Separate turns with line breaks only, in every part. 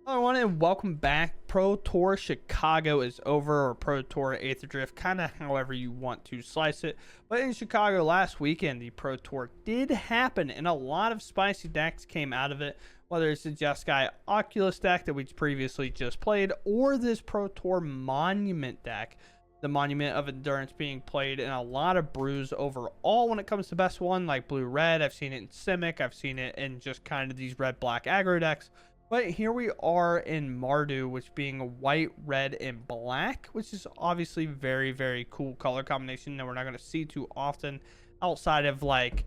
Hello everyone and welcome back. Pro Tour Chicago is over, or Pro Tour Aetherdrift, kind of however you want to slice it. But in Chicago last weekend, the Pro Tour did happen and a lot of spicy decks came out of it, whether it's the Jeskai Oculus deck that we previously just played or this Pro Tour Monument deck. The Monument of Endurance being played in a lot of brews overall when it comes to best one, like blue-red. I've seen it in Simic, I've seen it in just kind of these red-black aggro decks. But here we are in Mardu, which being white, red, and black, which is obviously very, very cool color combination that we're not going to see too often outside of like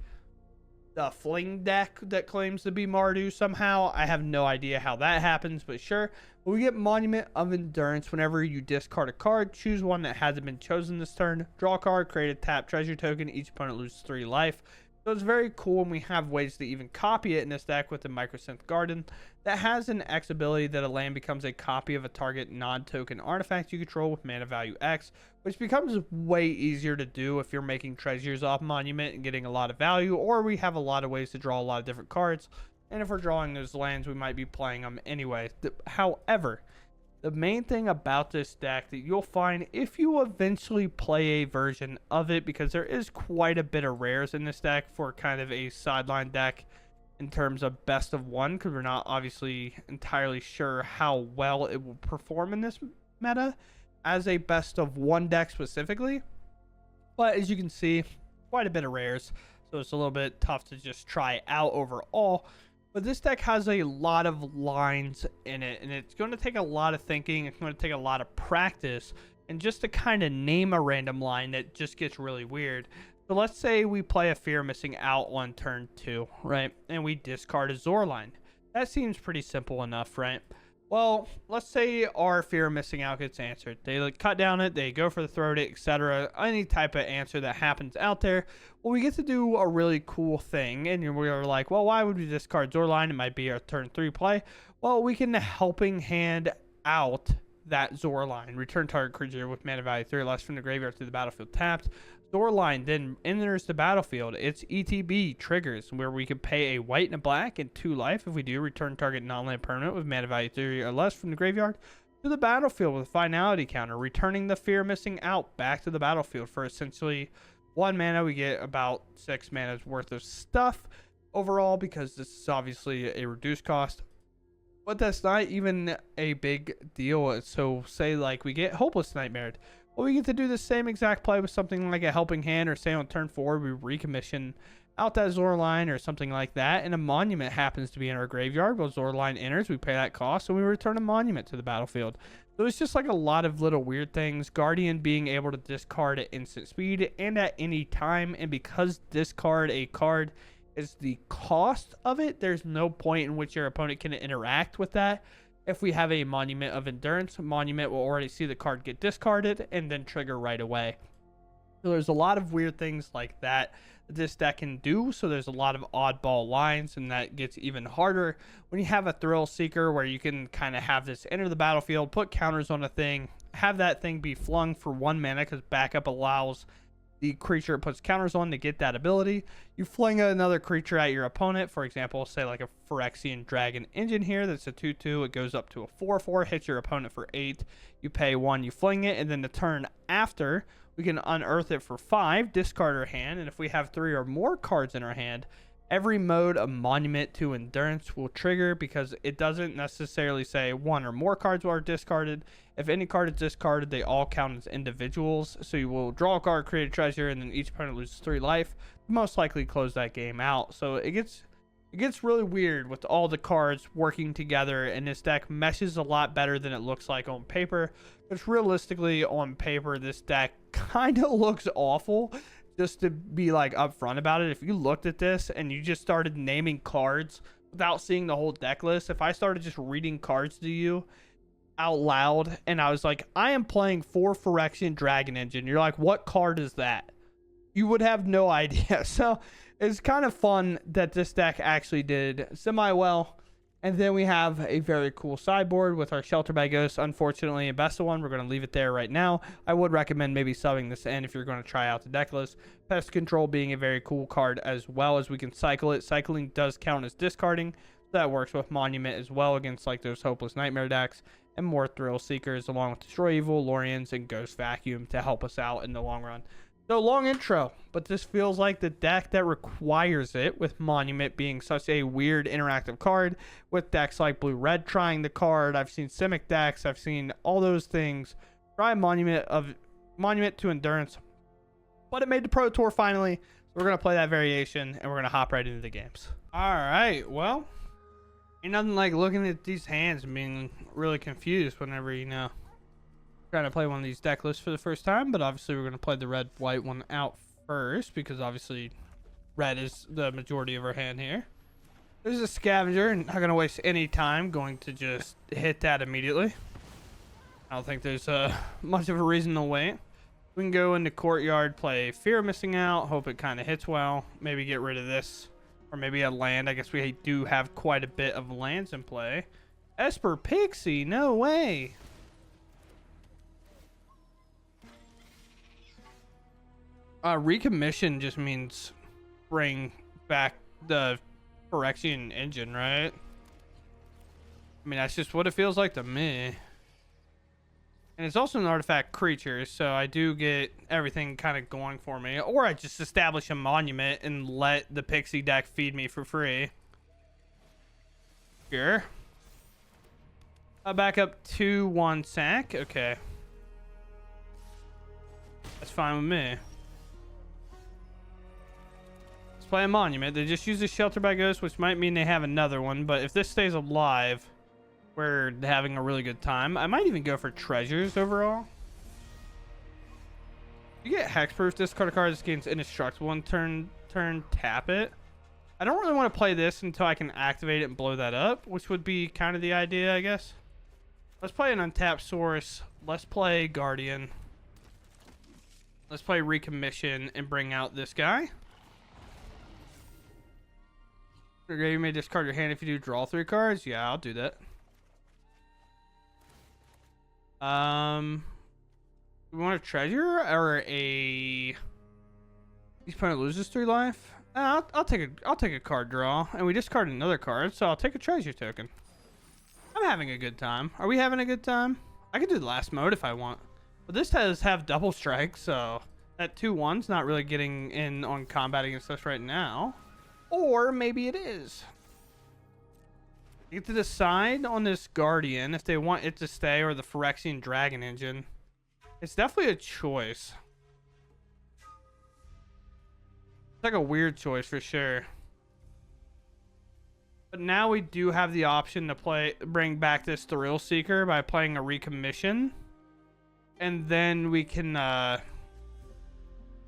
the Fling deck that claims to be Mardu somehow. I have no idea how that happens, but sure. We get Monument of Endurance. Whenever you discard a card, choose one that hasn't been chosen this turn. Draw a card, create a tap treasure token. Each opponent loses 3 life. So it's very cool, and we have ways to even copy it in this deck with the Microsynth Garden that has an X ability that a land becomes a copy of a target non-token artifact you control with mana value X, which becomes way easier to do if you're making treasures off Monument and getting a lot of value, or we have a lot of ways to draw a lot of different cards, and if we're drawing those lands, we might be playing them anyway. However, the main thing about this deck that you'll find if you eventually play a version of it, because there is quite a bit of rares in this deck for kind of a sideline deck in terms of best of one, because we're not obviously entirely sure how well it will perform in this meta as a best of one deck specifically. But as you can see, quite a bit of rares, so it's a little bit tough to just try out overall. But this deck has a lot of lines in it, and it's going to take a lot of thinking. It's going to take a lot of practice, and just to kind of name a random line that just gets really weird. So let's say we play a Fear Missing Out on turn 2, right? And we discard a Zorline. That seems pretty simple enough, right? Well, let's say our Fear Missing Out gets answered. They like cut down it, they go for the throat it, etc. Any type of answer that happens out there. Well, we get to do a really cool thing, and we're like, well, why would we discard Zorline? It might be our turn 3 play. Well, we can helping hand out that Zorline. Return target creature with mana value 3 or less from the graveyard to the battlefield tapped. Zorline then enters the battlefield. Its ETB triggers, where we can pay a white and a black and 2 life. If we do, return target non-land permanent with mana value 3 or less from the graveyard to the battlefield with a finality counter, returning the Fear Missing Out back to the battlefield for essentially 1 mana. We get about 6 mana's worth of stuff overall, because this is obviously a reduced cost. But that's not even a big deal. So say like we get Hopeless Nightmare. Well, we get to do the same exact play with something like a Helping Hand, or say on turn 4 we recommission out that Zorline or something like that, and a Monument happens to be in our graveyard. Well, Zorline enters, we pay that cost, and we return a Monument to the battlefield. So it's just like a lot of little weird things. Guardian being able to discard at instant speed and at any time, and because discard a card is the cost of it, there's no point in which your opponent can interact with that. If we have a Monument of Endurance, Monument will already see the card get discarded and then trigger right away. So there's a lot of weird things like that this deck can do. So there's a lot of oddball lines, and that gets even harder when you have a Thrill Seeker, where you can kind of have this enter the battlefield, put counters on a thing, have that thing be flung for 1 mana, because backup allows the creature it puts counters on to get that ability. You fling another creature at your opponent, for example, say like a Phyrexian Dragon Engine here, that's a 2/2, it goes up to a 4/4, hits your opponent for 8, you pay 1, you fling it, and then the turn after, we can unearth it for 5, discard our hand, and if we have 3 or more cards in our hand, every mode of Monument to Endurance will trigger, because it doesn't necessarily say 1 or more cards are discarded. If any card is discarded, they all count as individuals. So you will draw a card, create a treasure, and then each opponent loses 3 life. Most likely close that game out. So it gets really weird with all the cards working together, and this deck meshes a lot better than it looks like on paper. But realistically, on paper, this deck kind of looks awful. Just to be like upfront about it, if you looked at this and you just started naming cards without seeing the whole deck list, if I started just reading cards to you out loud and I was like, I am playing 4 Phyrexian Dragon Engine, you're like, what card is that? You would have no idea. So it's kind of fun that this deck actually did semi well. And then we have a very cool sideboard with our Shelter by Ghost. Unfortunately, a best of one, we're going to leave it there right now. I would recommend maybe subbing this in if you're going to try out the deck list. Pest Control being a very cool card as well, as we can cycle it. Cycling does count as discarding. That works with Monument as well against like those Hopeless Nightmare decks and more Thrill Seekers, along with Destroy Evil, Lorians, and Ghost Vacuum to help us out in the long run. So long intro, but this feels like the deck that requires it, with Monument being such a weird interactive card, with decks like Blue-Red trying the card. I've seen Simic decks, I've seen all those things try Monument to Endurance, but it made the Pro Tour finally. So we're going to play that variation, and we're going to hop right into the games. All right, well, ain't nothing like looking at these hands and being really confused whenever, you know, trying to play one of these deck lists for the first time. But obviously we're going to play the red-white one out first, because obviously red is the majority of our hand here. There's a Scavenger, and not going to waste any time, going to just hit that immediately. I don't think there's much of a reason to wait. We can go into Courtyard, play Fear of Missing Out, hope it kind of hits well, maybe get rid of this, or maybe a land. I guess we do have quite a bit of lands in play. Esper Pixie, no way. Recommission just means bring back the Phyrexian engine, right? I mean, that's just what it feels like to me. And it's also an artifact creature, so I do get everything kind of going for me. Or I just establish a monument and let the Pixie deck feed me for free. Sure. I'll back up 2/1 sack. Okay. That's fine with me. Play a monument. They just use a Shelter by Ghost, which might mean they have another one, but if this stays alive, we're having a really good time. I might even go for treasures overall. You get Hexproof. Discard a card. This gains indestructible and turn tap it. I don't really want to play this until I can activate it and blow that up, which would be kind of the idea, I guess. Let's play an untapped source. Let's play Guardian. Let's play Recommission and bring out this guy. You may discard your hand if you do draw 3 cards. Yeah, I'll do that. We want a treasure or a... Each opponent loses 3 life. I'll take a card draw, and we discard another card, so I'll take a treasure token. I'm having a good time. Are we having a good time? I could do the last mode if I want, but this does have double strike, so that 2/1's not really getting in on combat against us right now. Or maybe it is. You get to decide on this Guardian if they want it to stay or the Phyrexian Dragon engine. It's definitely a choice. It's like a weird choice for sure. But now we do have the option to bring back this Thrill Seeker by playing a Recommission. And then we can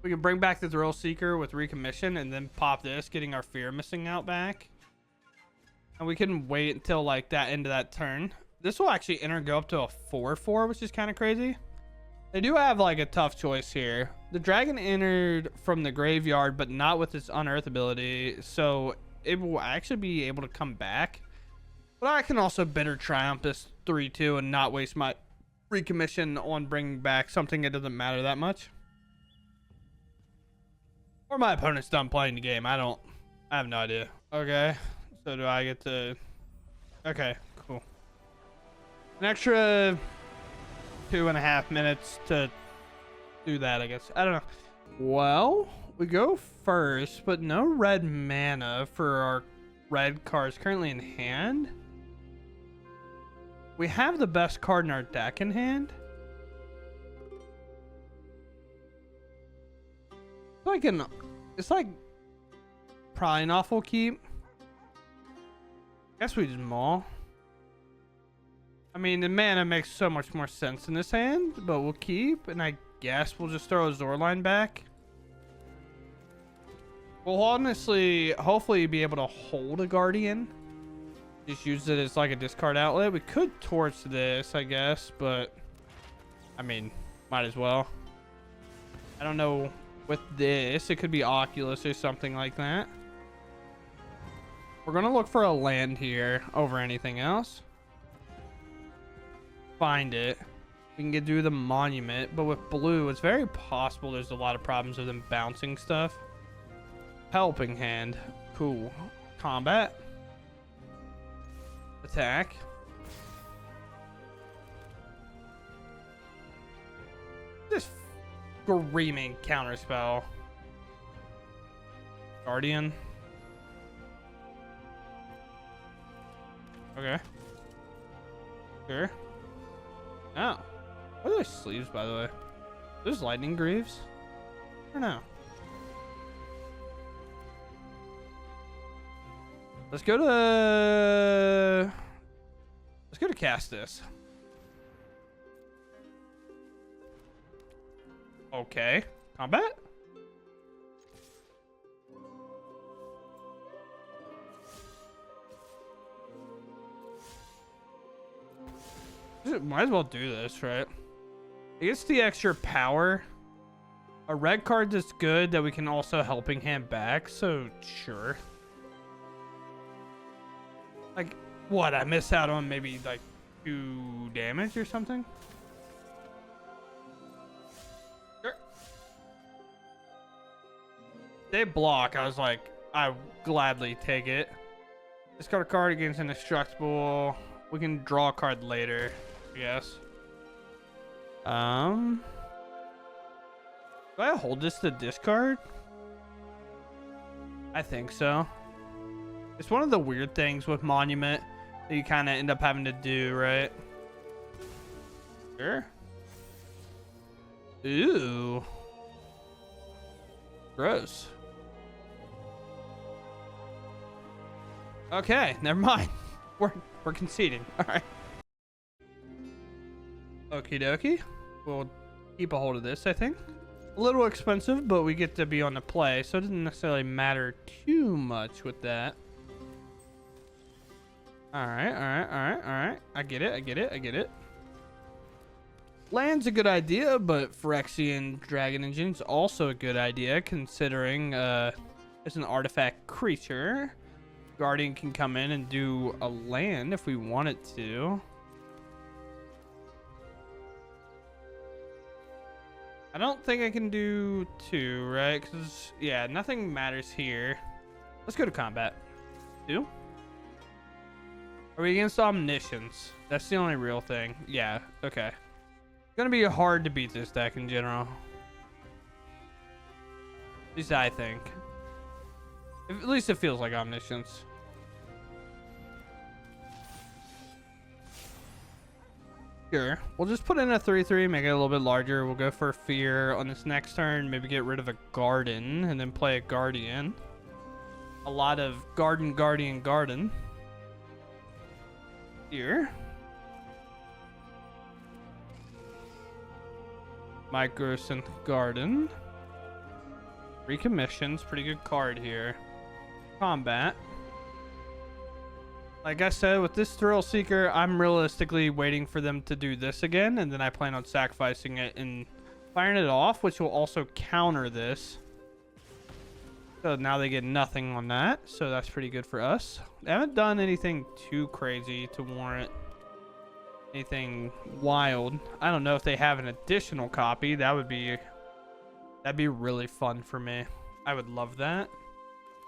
bring back the Thrill Seeker with Recommission and then pop this, getting our Fear Missing Out back. And we can wait until like that end of that turn. This will actually go up to a 4/4, which is kind of crazy. They do have like a tough choice here. The dragon entered from the graveyard, but not with its Unearth ability, so it will actually be able to come back. But I can also Bitter Triumph this 3/2 and not waste my Recommission on bringing back something that doesn't matter that much. Or my opponent's done playing the game. I have no idea. Okay. So do I get to... Okay, cool. An extra 2.5 minutes to do that, I guess. I don't know. Well, we go first, but no red mana for our red cards currently in hand. We have the best card in our deck in hand. It's like probably an awful keep. Guess we just maul. I mean, the mana makes so much more sense in this hand, but we'll keep, and I guess we'll just throw a Zorline back. We'll honestly, hopefully, be able to hold a Guardian. Just use it as like a discard outlet. We could torch this, I guess, but I mean, might as well. I don't know. With this, it could be Oculus or something like that. We're gonna look for a land here over anything else. Find it. We can get through the monument, but with blue, it's very possible there's a lot of problems with them bouncing stuff. Helping hand. Cool. Combat. Attack. This screaming counterspell. Guardian. Okay. Sure. Oh. What are those sleeves, by the way? Those lightning greaves? I don't know. Let's go to cast this. Okay. Combat? Might as well do this, right? It gets the extra power. A red card that's good that we can also helping hand back, so sure. Like, what? I miss out on maybe like 2 damage or something? Sure. They block. I was like, I gladly take it. Discard a card against an indestructible. We can draw a card later, yes. Do I hold this to discard? I think so. It's one of the weird things with Monument that you kind of end up having to do, right? Sure. Ooh. Gross. Okay, never mind. We're conceding. All right. Okie dokie. We'll keep a hold of this, I think. A little expensive, but we get to be on the play, so it doesn't necessarily matter too much with that. All right. I get it. Land's a good idea, but Phyrexian Dragon Engine's also a good idea, considering it's an artifact creature. Guardian can come in and do a land if we want it to. I don't think I can do 2, right? Because, yeah, nothing matters here. Let's go to combat. 2? Are we against Omniscience? That's the only real thing. Yeah, okay. It's going to be hard to beat this deck in general. At least I think. At least it feels like Omniscience. Sure. We'll just put in a 3/3, make it a little bit larger. We'll go for Fear on this next turn. Maybe get rid of a Garden and then play a Guardian. A lot of Garden. Here. Microsynth Garden. Recommissions. Pretty good card here. Combat. Like I said, with this Thrill Seeker, I'm realistically waiting for them to do this again, and then I plan on sacrificing it and firing it off, which will also counter this. So now they get nothing on that, so that's pretty good for us. They haven't done anything too crazy to warrant anything wild. I don't know if they have an additional copy. That'd be really fun for me. I would love that.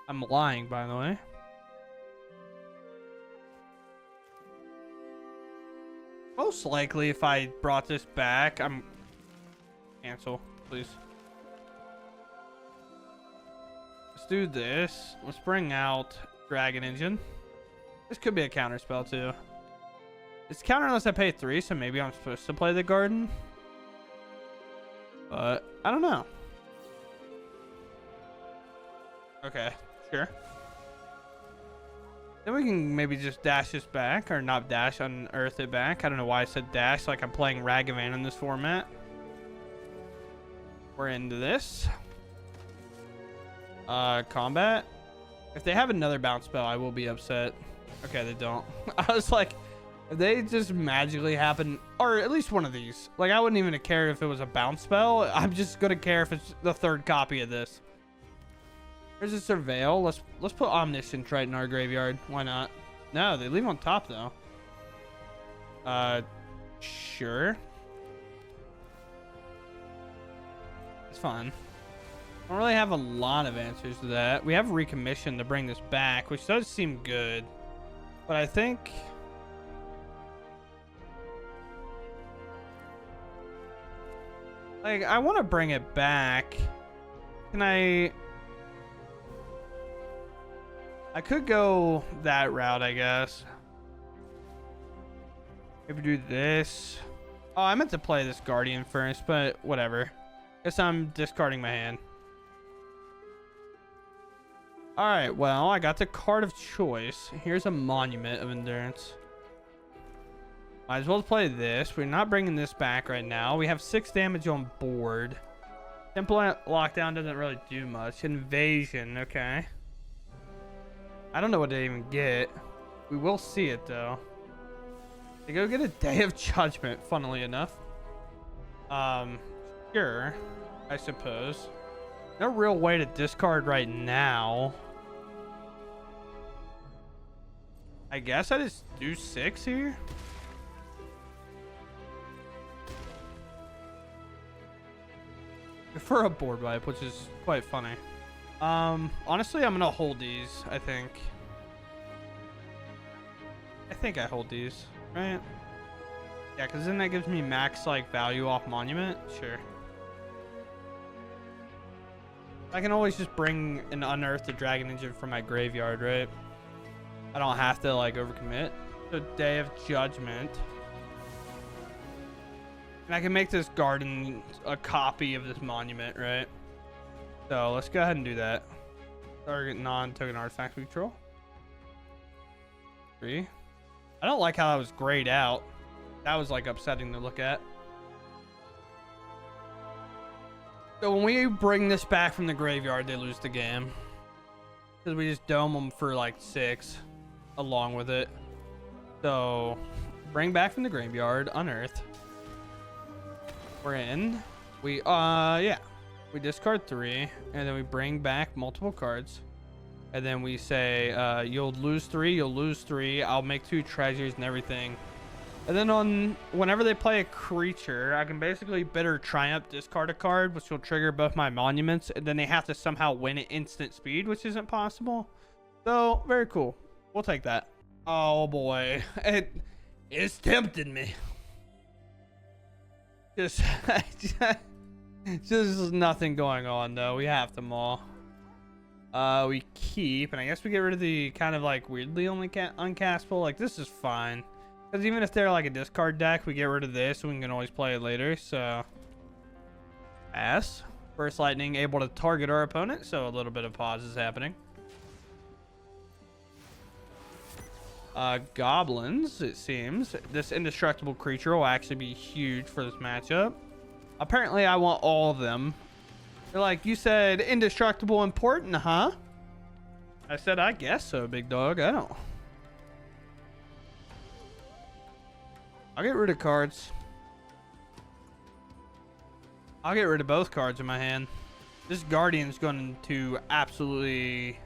I'm lying, by the way. Most likely, if I brought this back, cancel, please. Let's do this. Let's bring out Dragon Engine. This could be a counter spell too. It's counter unless I pay 3, so maybe I'm supposed to play the Garden. But I don't know. Okay, sure. Then we can maybe just dash this back, or not dash, unearth it back. I don't know why I said dash, like I'm playing Ragavan in this format. We're into this. Combat. If they have another bounce spell, I will be upset. Okay, they don't. I was like, if they just magically happen, or at least one of these. Like, I wouldn't even care if it was a bounce spell. I'm just gonna care if it's the 3rd copy of this. There's a Surveil. Let's put Omniscient right in our graveyard. Why not? No, they leave on top though. Sure. It's fine. I don't really have a lot of answers to that. We have Recommission to bring this back, which does seem good. But I think Like, I want to bring it back. Can I could go that route, I guess. Maybe do this. Oh, I meant to play this Guardian first, but whatever. Guess I'm discarding my hand. Alright, well, I got the card of choice. Here's a Monument of Endurance. Might as well play this. We're not bringing this back right now. We have 6 damage on board. Simple Lockdown doesn't really do much. Invasion, okay. I don't know what they even get. We will see it, though. They go get a Day of Judgment, funnily enough. Sure, I suppose. No real way to discard right now. I guess I just do 6 here. For a board wipe, which is quite funny. Honestly, I'm gonna hold these, I think. I hold these, right? Yeah, because then that gives me max, like, value off Monument. Sure. I can always just bring an Unearth the Dragon Engine from my graveyard, right? I don't have to, like, overcommit. So, Day of Judgment. And I can make this garden a copy of this Monument, right? So, let's go ahead and do that. Target non-token artifact control. 3. I don't like how that was grayed out. That was, like, upsetting to look at. So when we bring this back from the graveyard, they lose the game. Because we just dome them for like 6 along with it. So bring back from the graveyard, unearth. We're in. We, yeah. We discard 3, and then we bring back multiple cards. And then we say, you'll lose 3, you'll lose 3. I'll make 2 treasures and everything. And then whenever they play a creature, I can basically Bitter Triumph, discard a card, which will trigger both my monuments, and then they have to somehow win at instant speed, which isn't possible. So, very cool. We'll take that. Oh boy. It's tempting me. Just nothing going on though. We have them all. We keep, and I guess we get rid of the kind of like weirdly only uncastable. Like, this is fine. Because even if they're like a discard deck, we get rid of this and we can always play it later. So, First Lightning, able to target our opponent. So a little bit of pause is happening. Goblins, it seems. This indestructible creature will actually be huge for this matchup. Apparently, I want all of them. They're like, you said indestructible important, huh? I said, I guess so, big dog. I don't. I'll get rid of cards. I'll get rid of both cards in my hand. This Guardian's going to absolutely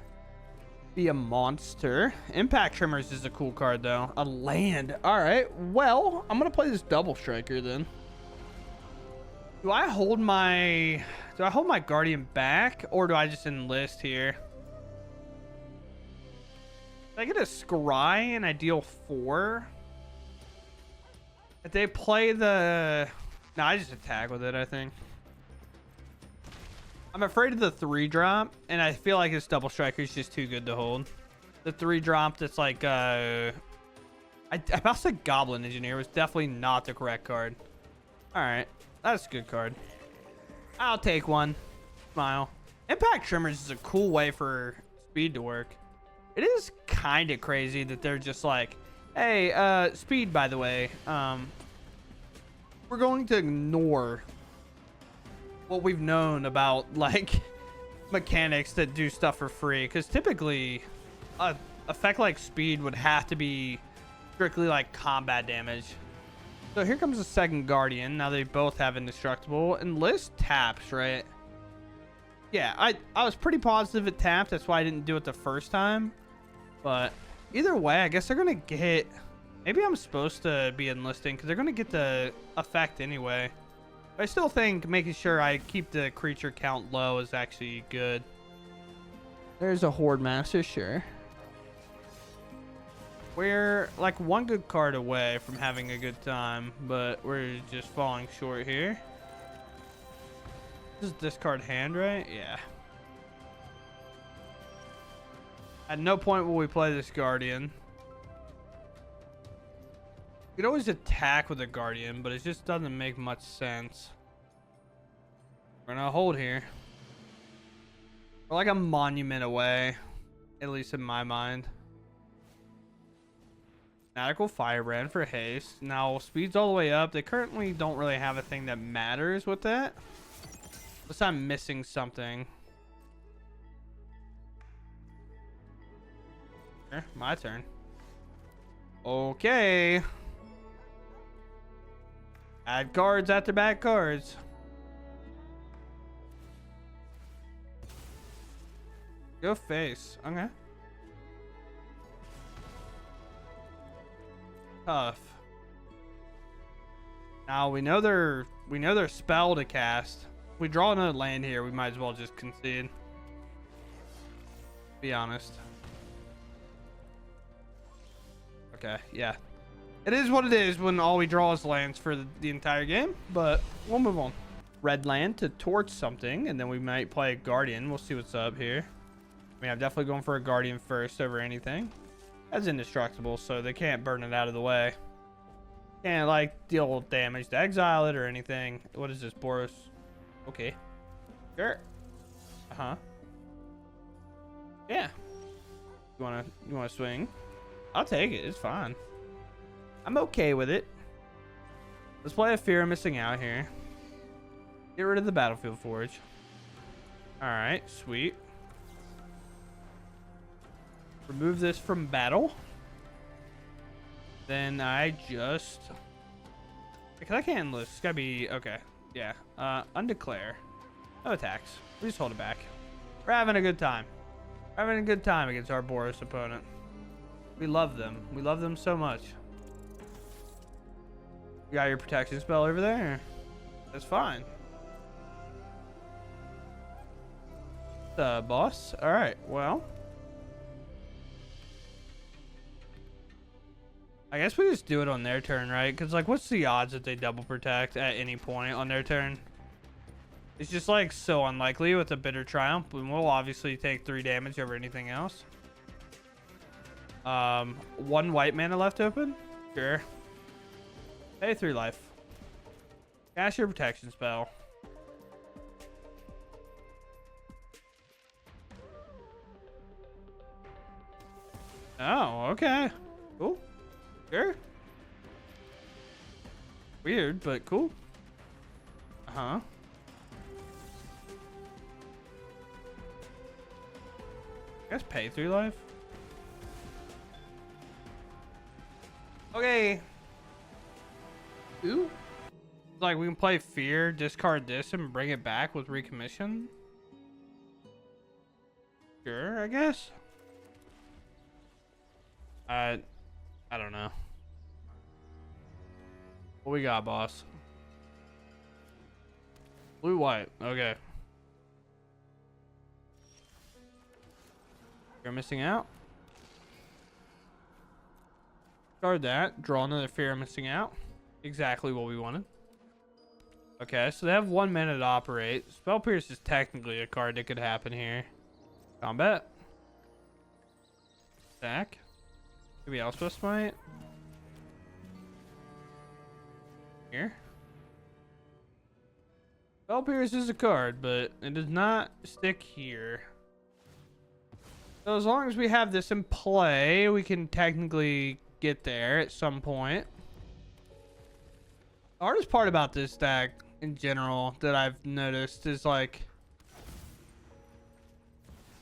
be a monster. Impact Tremors is a cool card, though. A land. All right. Well, I'm going to play this Double Striker, then. Do I hold my Guardian back, or do I just enlist here? Did I get a Scry and I deal 4? If they play the... No, I just attack with it, I think. I'm afraid of the 3-drop, and I feel like this Double Striker is just too good to hold. The 3-drop that's like... I about said Goblin Engineer was definitely not the correct card. Alright, that's a good card. I'll take one. Smile. Impact Tremors is a cool way for speed to work. It is kind of crazy that they're just like... Hey, speed, by the way. We're going to ignore what we've known about, like, mechanics that do stuff for free. Because typically, a effect like speed would have to be strictly, like, combat damage. So here comes the second Guardian. Now they both have indestructible. Enlist taps, right? Yeah, I was pretty positive it tapped. That's why I didn't do it the first time. But... either way, I guess they're going to get... Maybe I'm supposed to be enlisting because they're going to get the effect anyway. But I still think making sure I keep the creature count low is actually good. There's a Horde Master, sure. We're like one good card away from having a good time, but we're just falling short here. This is discard hand, right? Yeah. At no point will we play this Guardian. You could always attack with a Guardian, but it just doesn't make much sense. We're gonna hold here. We're like a monument away, at least in my mind. Fanatical Firebrand for haste. Now, speed's all the way up. They currently don't really have a thing that matters with that. Unless I'm missing something. Here, my turn. Okay. Add cards after bad cards. Go face. Okay. Tough. Now we know they're spell to cast. If we draw another land here, we might as well just concede. Be honest. Okay, yeah. It is what it is when all we draw is lands for the entire game, but we'll move on. Red land to torch something, and then we might play a Guardian. We'll see what's up here. I mean, I'm definitely going for a Guardian first over anything. That's indestructible, so they can't burn it out of the way. Can't, like, deal damage to exile it or anything. What is this, Boros? Okay. Sure. Uh-huh. Yeah. You wanna swing? I'll take it. It's fine. I'm okay with it. Let's play a Fear of Missing Out here. Get rid of the Battlefield Forge. Alright, sweet. Remove this from battle. Then I just... Because I can't enlist. It's gotta be... Okay. Yeah. Undeclare. No attacks. We just hold it back. We're having a good time. We're having a good time against our Boros opponent. We love them. We love them so much. You got your protection spell over there? That's fine. Boss? Alright, well. I guess we just do it on their turn, right? Because, like, what's the odds that they double protect at any point on their turn? It's just, like, so unlikely with a Bitter Triumph. And we'll obviously take 3 damage over anything else. 1 white mana left open? Sure. Pay 3 life. Cast your protection spell. Oh, okay. Cool. Sure. Weird, but cool. Uh-huh. I guess pay 3 life. Okay. Ooh. Like, we can play Fear, discard this, and bring it back with Recommission. Sure, I guess. I don't know. What we got, boss? Blue, white. Okay. You're missing out. Discard that. Draw another Fear of Missing Out. Exactly what we wanted. Okay, so they have 1 minute to operate. Spell Pierce is technically a card that could happen here. Combat. Attack. Maybe Elspeth Smite. Here. Spell Pierce is a card, but it does not stick here. So as long as we have this in play, we can technically get there at some point. The hardest part about this deck in general that I've noticed is like,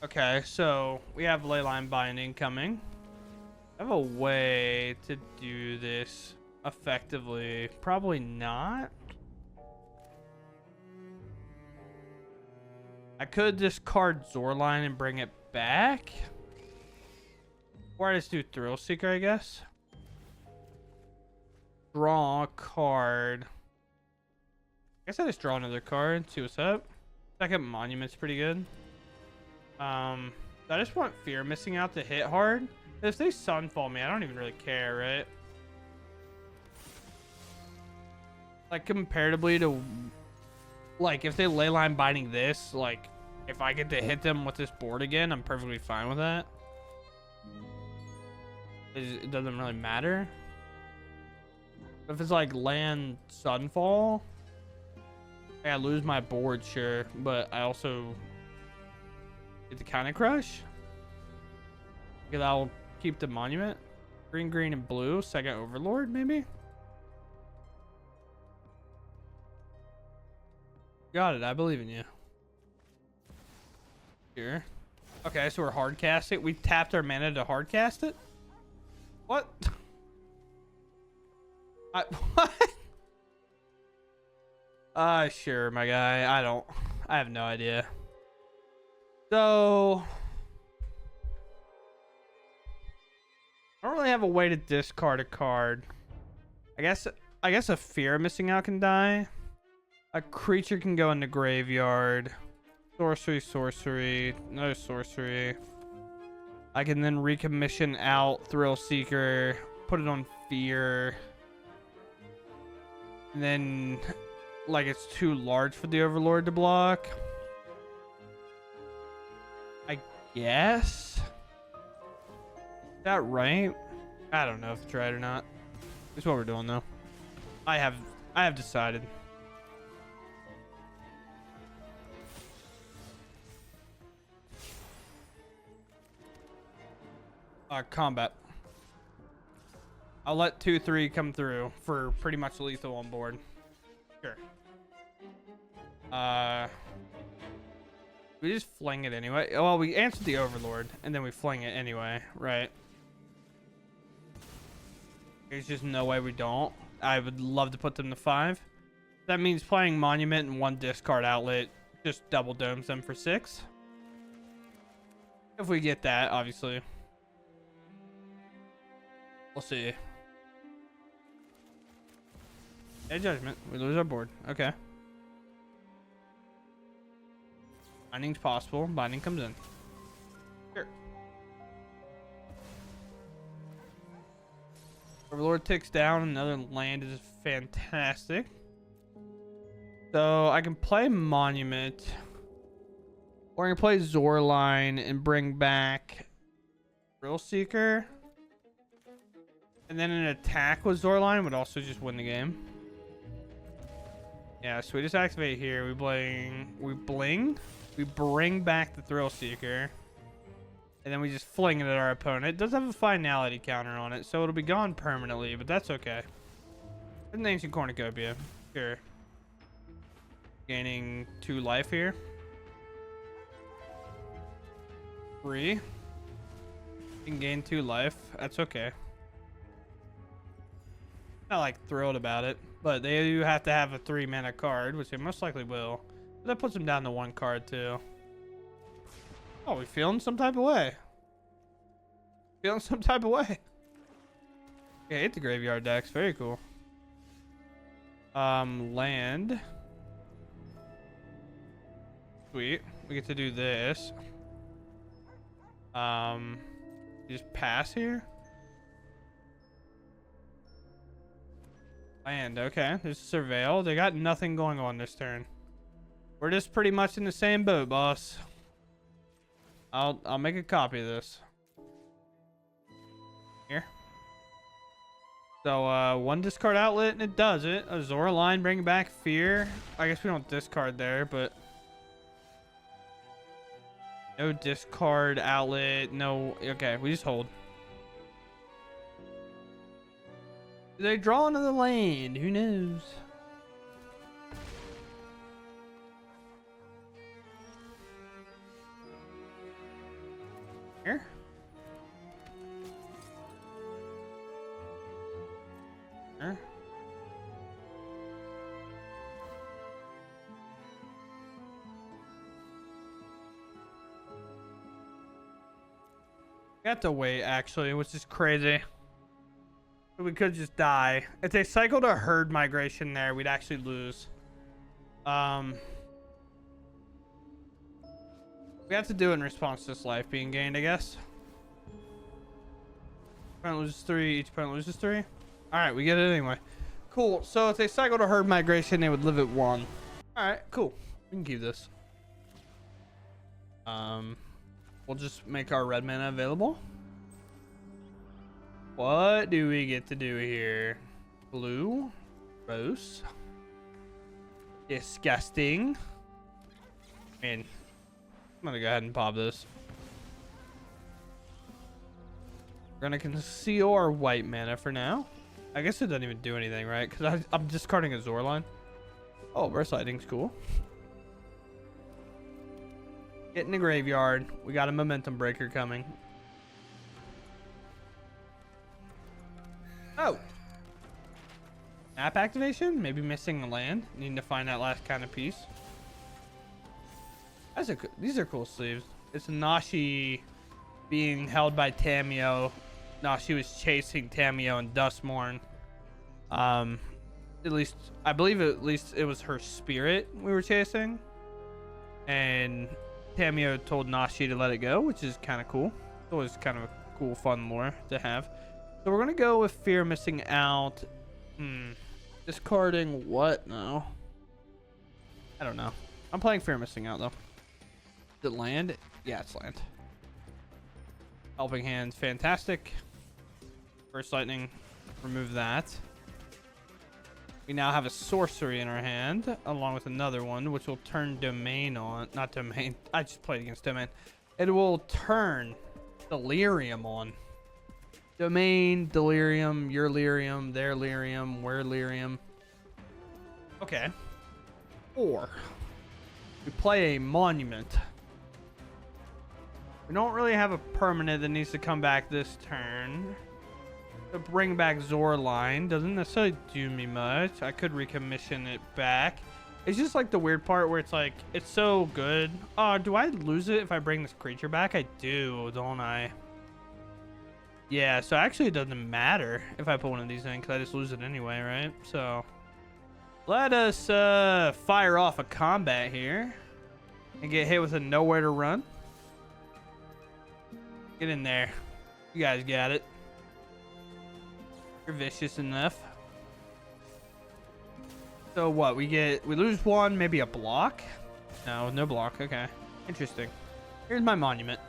okay, so we have Leyline Binding coming. I have a way to do this effectively. Probably not. I could discard Zorline and bring it back. Or I just do Thrill Seeker, I guess. Draw a card. I guess I just draw another card, see what's up. Second Monument's pretty good. I just want Fear Missing Out to hit hard. If they Sunfall me, I don't even really care, right? Like, comparatively to Like, if they ley line binding this, like, if I get to hit them with this board again, I'm perfectly fine with that. It doesn't really matter. If it's like land Sunfall, I lose my board, sure, but I also get the Counter Crush. Because I'll keep the Monument. Green, green, and blue. Second Overlord, maybe? Got it. I believe in you. Here. Okay, so we're hard cast it. We tapped our mana to hard cast it? What? What? Sure, my guy. I have no idea. So I don't really have a way to discard a card. I guess a fear of missing out can die. A creature can go in the graveyard. Sorcery, no sorcery. I can then recommission out Thrill Seeker, put it on fear. And then, like, it's too large for the Overlord to block. I guess? Is that right? I don't know if it's right or not. It's what we're doing, though. I have decided. Combat. I'll let 2/3 come through for pretty much lethal on board. Sure. We just fling it anyway. Well, we answered the Overlord, and then we fling it anyway, right? There's just no way we don't. I would love to put them to 5. That means playing Monument and 1 discard outlet just double domes them for 6. If we get that, obviously. We'll see. A judgment. We lose our board. Okay. Binding's possible. Binding comes in. Sure. Overlord ticks down. Another land is fantastic. So I can play Monument. Or I can play Zorline and bring back Thrill Seeker. And then an attack with Zorline would also just win the game. Yeah, so we just activate here. We bring back the Thrill Seeker. And then we just fling it at our opponent. It does have a finality counter on it, so it'll be gone permanently, but that's okay. It's an Ancient Cornucopia. Sure. Gaining 2 life here. 3. You can gain 2 life. That's okay. Not like thrilled about it, but they do have to have a 3 mana card, which they most likely will. But that puts them down to 1 card too. Oh, we feeling some type of way. Feeling some type of way. Yeah, hit the graveyard decks. Very cool. Land. Sweet. We get to do this. Just pass here. Land, okay. There's Surveil. They got nothing going on this turn. We're just pretty much in the same boat, boss. I'll make a copy of this. Here. So 1 discard outlet and it does it. Azora line, bring back fear. I guess we don't discard there, but no discard outlet. No. Okay, we just hold. Do they draw another land? Who knows? Here? Here? We have to wait, actually, which is crazy. We could just die. If they cycled a herd migration there, we'd actually lose. We have to do it in response to this life being gained, I guess. Opponent loses 3. Each opponent loses 3. Alright, we get it anyway. Cool. So if they cycled a herd migration, they would live at 1. All right, cool. We can keep this. We'll just make our red mana available. What do we get to do here? Blue, rose. Disgusting. Man, I'm gonna go ahead and pop this. We're gonna conceal our white mana for now. I guess it doesn't even do anything, right? Because I'm discarding a Zorline. Oh, burst lightning's cool. Get in the graveyard. We got a momentum breaker coming. Oh. Map activation? Maybe missing a land. Needing to find that last kind of piece. These are cool sleeves. It's Nashi being held by Tamiyo. Nashi was chasing Tamiyo and Dustmourne. I believe at least it was her spirit we were chasing. And Tamiyo told Nashi to let it go, which is kind of cool. It's always kind of a cool, fun lore to have. So we're going to go with Fear Missing Out. Discarding what now? I don't know. I'm playing Fear Missing Out, though. Is it land? Yeah, it's land. Helping Hand, fantastic. Burst Lightning, remove that. We now have a sorcery in our hand, along with another one, which will turn Domain on. Not Domain. I just played against Domain. It will turn Delirium on. Domain, Delirium, your Lyrium, their Lyrium, we're Lyrium. Okay. Or we play a Monument. We don't really have a permanent that needs to come back this turn. To bring back Zorline doesn't necessarily do me much. I could recommission it back. It's just like the weird part where it's like, it's so good. Oh, do I lose it if I bring this creature back? I do, don't I? Yeah, so actually it doesn't matter if I put one of these in because I just lose it anyway, right? So let us fire off a combat here and get hit with a nowhere to run. Get in there. You guys got it. You're vicious enough. So what? We lose one, maybe a block? No block. Okay. Interesting. Here's my Monument.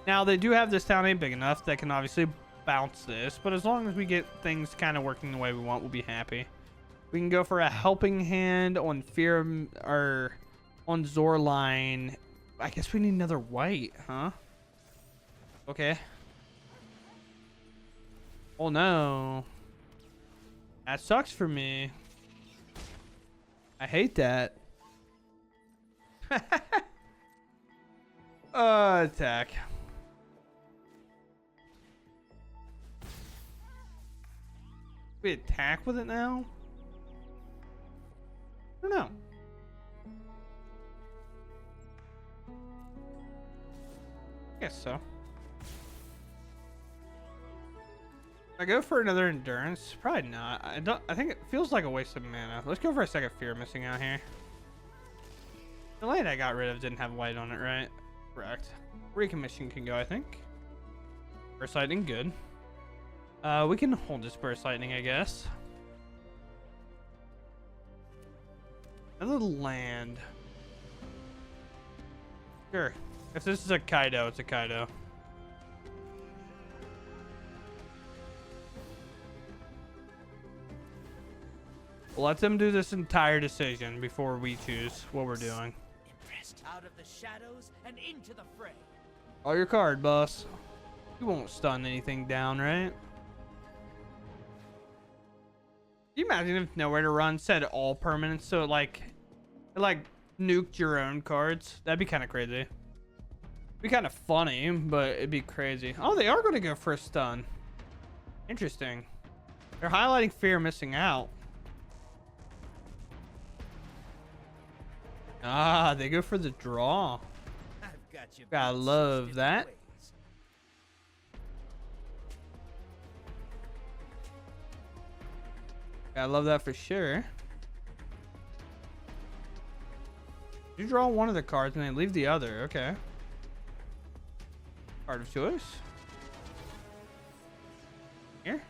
Now, they do have this town ain't big enough that can obviously bounce this, but as long as we get things kind of working the way we want, we'll be happy. We can go for a Helping Hand on Fear, or on Zorline. I guess we need another white, huh? Okay. Oh no. That sucks for me. I hate that. Attack. We attack with it now? I don't know. I guess so. I go for another Endurance? Probably not. I think it feels like a waste of mana. Let's go for a second Fear Missing Out here. The light I got rid of didn't have white on it, right? Correct. Recommission can go, I think. Burst Lightning, good. We can hold this Burst Lightning, I guess. Another land. Sure. If this is a Kaido, it's a Kaido. Let them do this entire decision before we choose what we're doing.
Out of the shadows and into the fray.
All your card, boss. You won't stun anything down, right? Can you imagine if Nowhere to Run said all permanents, so it nuked your own cards? That'd be kind of crazy. It'd be kind of funny, but it'd be crazy. Oh, they are going to go for a stun. Interesting. They're highlighting Fear Missing Out. Ah, they go for the draw.
I've got you.
Gotta love that. Gotta love that for sure. You draw one of the cards and then leave the other. Okay. Card of choice. Here.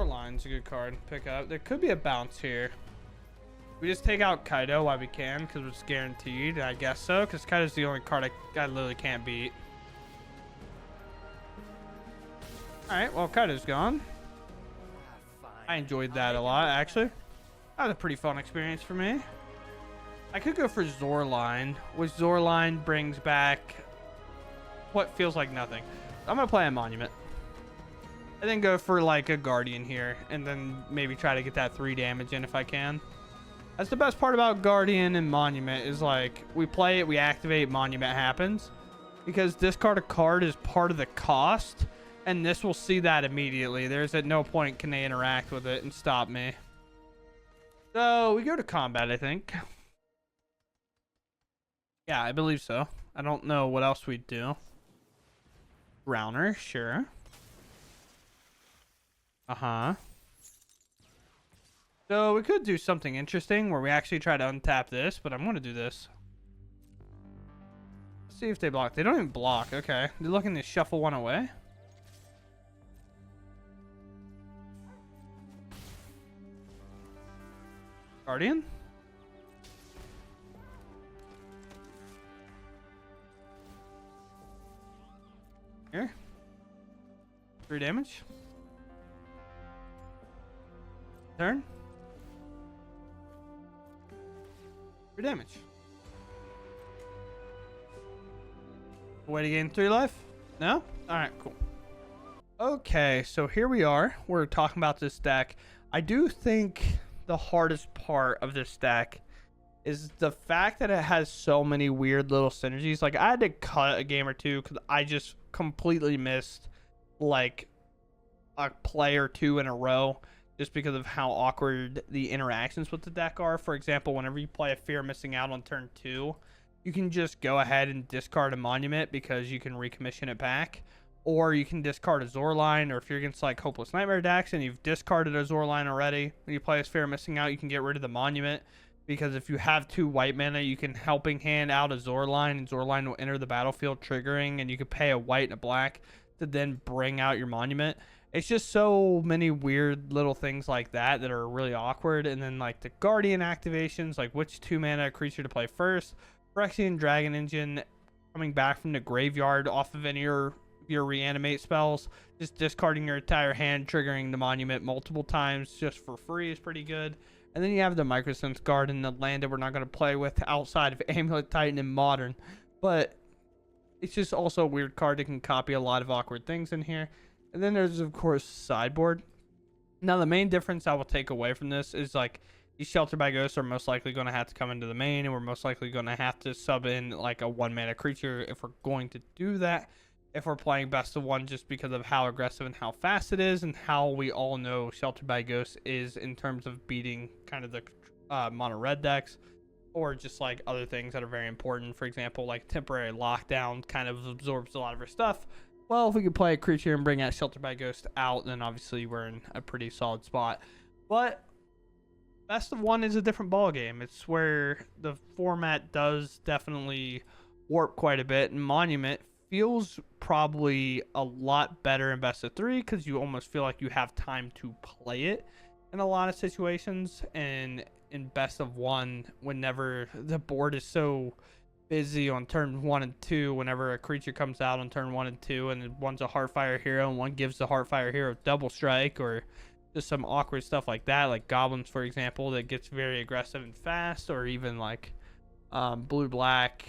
Line's a good card to pick up. There could be a bounce here. We just take out Kaido while we can because it's guaranteed. I guess so, because Kaido's the only card I literally can't beat. Alright, well, Kaido's gone. I enjoyed that a lot, actually. That was a pretty fun experience for me. I could go for Zorline, which Zorline brings back what feels like nothing. I'm going to play a Monument. And then go for like a Guardian here, and then maybe try to get that 3 damage in if I can. That's the best part about Guardian and Monument is like we play it, we activate, Monument happens. Because discard a card is part of the cost, and this will see that immediately. There's at no point can they interact with it and stop me. So we go to combat, I think. Yeah, I believe so. I don't know what else we'd do. Browner, sure. Uh-huh. So we could do something interesting where we actually try to untap this, but I'm going to do this. Let's see if they block. They don't even block. Okay. They're looking to shuffle one away. Guardian? Here. 3 damage. Turn. 3 damage. Way to gain 3 life? No? Alright, cool. Okay, so here we are. We're talking about this deck. I do think the hardest part of this deck is the fact that it has so many weird little synergies. Like, I had to cut a game or two because I just completely missed, like, a play or 2 in a row. Just because of how awkward the interactions with the deck are. For example, whenever you play a Fear Missing Out on turn 2, you can just go ahead and discard a Monument because you can recommission it back. Or you can discard a Zorline, or if you're against like Hopeless Nightmare decks and you've discarded a Zorline already, when you play a Fear Missing Out, you can get rid of the Monument. Because if you have 2 white mana, you can Helping Hand out a Zorline, and Zorline will enter the battlefield triggering, and you can pay a white and a black to then bring out your Monument. It's just so many weird little things like that that are really awkward. And then like the Guardian activations, like which 2 mana creature to play first. Phyrexian Dragon Engine coming back from the graveyard off of any of your reanimate spells. Just discarding your entire hand, triggering the Monument multiple times just for free is pretty good. And then you have the Microsense Guard and the land that we're not going to play with outside of Amulet Titan and Modern. But it's just also a weird card that can copy a lot of awkward things in here. And then there's, of course, sideboard. Now, the main difference I will take away from this is, like, these Shelter by Ghosts are most likely going to have to come into the main, and we're most likely going to have to sub in, like, a 1-mana creature if we're going to do that. If we're playing best of 1, just because of how aggressive and how fast it is, and how we all know Shelter by Ghosts is in terms of beating kind of the mono-red decks. Or just, like, other things that are very important. For example, like, Temporary Lockdown kind of absorbs a lot of our stuff. Well, if we could play a creature and bring out Shelter by Ghost out, then obviously we're in a pretty solid spot. But best of 1 is a different ball game. It's where the format does definitely warp quite a bit, and Monument feels probably a lot better in best of 3 because you almost feel like you have time to play it in a lot of situations. And in best of 1, whenever the board is so busy on turn 1 and 2, whenever a creature comes out on turn 1 and 2, and one's a Heartfire hero and one gives the Heartfire hero double strike, or just some awkward stuff like that, like goblins, for example, that gets very aggressive and fast, or even like blue-black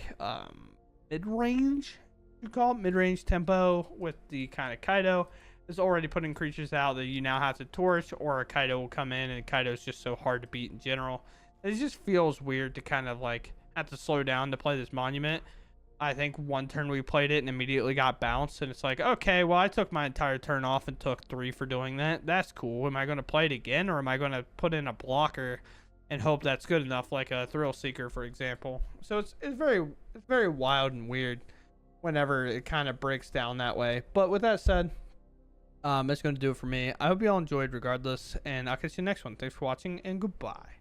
mid-range, you call it mid-range tempo with the kind of Kaido is already putting creatures out that you now have to torch, or a Kaido will come in, and Kaido is just so hard to beat in general. It just feels weird to kind of like have to slow down to play this Monument. I think one turn we played it and immediately got bounced, and it's like, okay, well, I took my entire turn off and took 3 for doing that. That's cool. Am I going to play it again, or am I going to put in a blocker and hope that's good enough, like a Thrill Seeker, for example? So it's very wild and weird whenever it kind of breaks down that way. But with that said, that's going to do it for me. I hope you all enjoyed regardless, and I'll catch you next one. Thanks for watching, and goodbye.